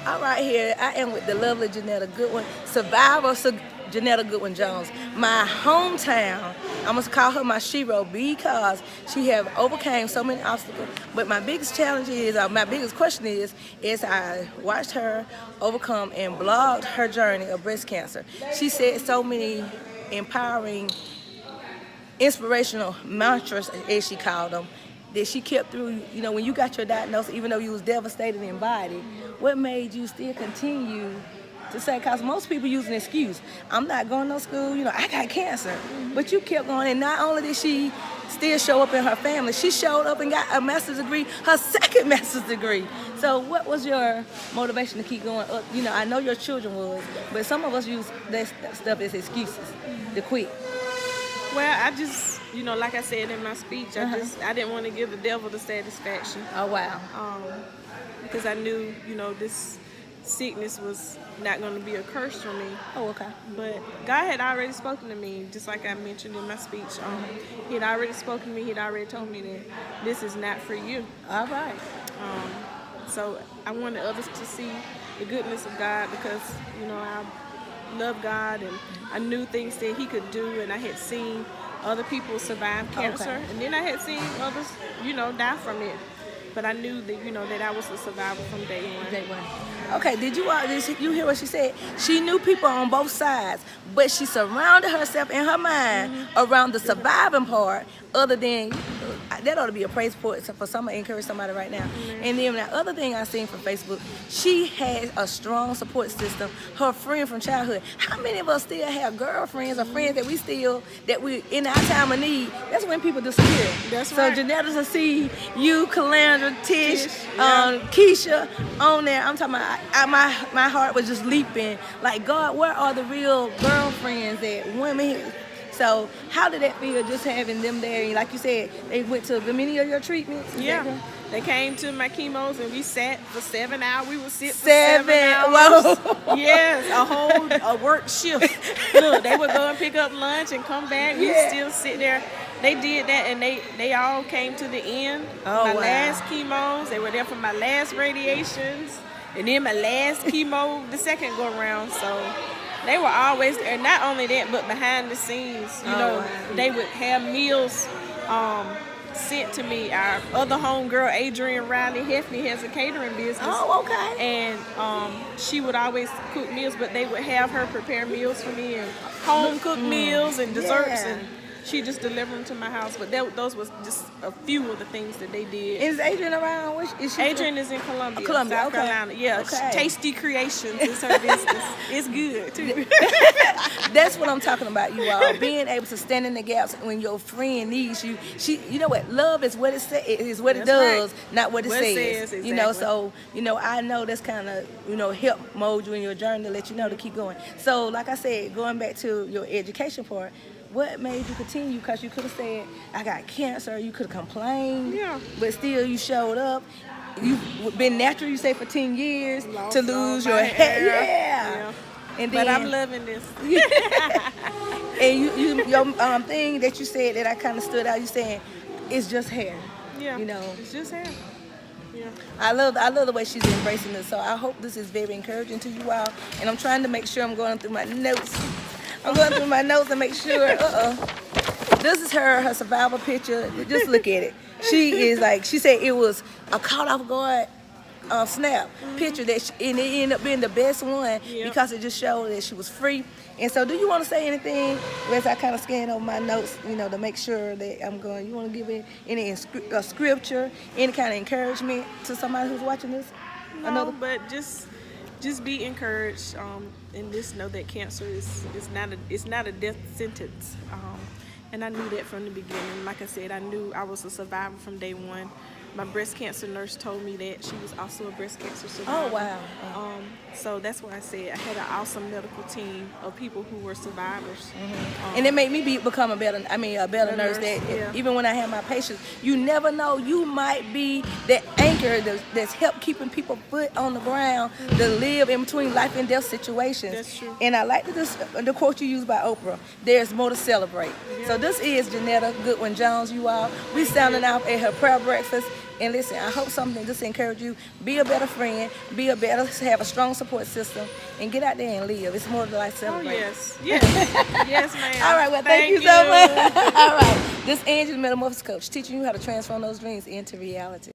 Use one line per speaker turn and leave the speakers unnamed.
All right, here I am with the lovely Janetta Goodwin, survivor Janetta Goodwin Jones. My hometown, I must call her my shero because she have overcame so many obstacles. But my biggest challenge is, my biggest question is I watched her overcome and blogged her journey of breast cancer. She said so many empowering, inspirational mantras, as she called them, that she kept through. When you got your diagnosis, even though you was devastated in body, what made you still continue to say? Because most people use an excuse. I'm not going to school. I got cancer. But you kept going, and not only did she still show up in her family, she showed up and got a master's degree, her second master's degree. So what was your motivation to keep going up? I know your children was, but some of us use that stuff as excuses to quit.
Well, I just, like I said in my speech, I didn't want to give the devil the satisfaction.
Oh, wow.
Because I knew, this sickness was not going to be a curse for me.
Oh, okay.
But God had already spoken to me, just like I mentioned in my speech. He had already spoken to me. He had already told me that this is not for you.
All right.
So I wanted others to see the goodness of God because, I love God and I knew things that He could do, and I had seen other people survive cancer, and then I had seen others, die from it. But I knew that, that I was a survivor from day one.
Day one. Okay, did you hear what she said? She knew people on both sides, but she surrounded herself in her mind around the surviving part, other than, that ought to be a praise report for somebody, encourage somebody right now. And then the other thing I seen from Facebook, she has a strong support system. Her friend from childhood. How many of us still have girlfriends or friends that we in our time of need? That's when people disappear.
That's right.
So Janetta to see you, Calandra, Tish,
yeah.
Keisha on there. I'm talking about, my heart was just leaping. Like, God, where are the real girlfriends that women? So how did that feel, just having them there? And like you said, they went to many of your treatments?
Yeah. They came to my chemos and we sat for 7 hours. We would sit for
7
hours.
Whoa.
Yes, a work shift. Look, they would go and pick up lunch and come back. We still sit there. They did that, and they all came to the end.
Oh,
my last chemos, they were there for my last radiations, and then my last chemo, the second go around. So they were always there. And not only that, but behind the scenes,
wow.
They would have meals sent to me. Our other homegirl, Adrienne Riley Heffney, has a catering business.
Oh, okay.
And she would always cook meals, but they would have her prepare meals for me and home cooked meals and desserts, and she just delivered them to my house. But those was just a few of the things that they did.
Is Adrienne around? Is she
Adrienne is in Columbia,
Columbia,
South Carolina. Yeah,
Okay.
Tasty Creations is her business. It's good too.
That's what I'm talking about, you all. Being able to stand in the gaps when your friend needs you. You know what? Love is what it does,
right.
not what it says.
Exactly.
So I know that's kind of help mold you in your journey to let you know to keep going. So like I said, going back to your education part, what made you continue? Because you could have said, I got cancer. You could have complained.
Yeah.
But still, you showed up. You've been natural, you say, for 10 years
Lost
to lose
all
your
my
hair.
Yeah.
And then,
But I'm loving this.
and your thing that you said that I kind of stood out, you saying, it's just hair.
Yeah. It's just hair. Yeah.
I love the way she's embracing this. So I hope this is very encouraging to you all. And I'm trying to make sure I'm going through my notes. I'm going through my notes and make sure. This is her survival picture. Just look at it. She said it was a caught off guard snap picture and it ended up being the best one because it just showed that she was free. And so, do you want to say anything as I kind of scan over my notes, to make sure that I'm going? You want to give any scripture, any kind of encouragement to somebody who's watching this?
No, but just be encouraged, and just know that cancer is not a death sentence. And I knew that from the beginning. Like I said, I knew I was a survivor from day one. My breast cancer nurse told me that she was also a breast cancer survivor.
Oh, wow.
So that's why I said I had an awesome medical team of people who were survivors.
And it made me become a better nurse. That even when I have my patients, you never know, you might be that anchor that's helped keeping people foot on the ground to live in between life and death situations.
That's true.
And I like the quote you used by Oprah, there's more to celebrate. So this is Janetta Goodwin Jones, you all. We sounding out at her prayer breakfast. And listen, I hope something just encourage you. Be a better friend. Have a strong support system, and get out there and live. It's more than like
Oh
celebrate.
yes, yes, yes, ma'am.
All right, well, thank you so much. All right, this Angie, the Metamorphosis Coach, teaching you how to transform those dreams into reality.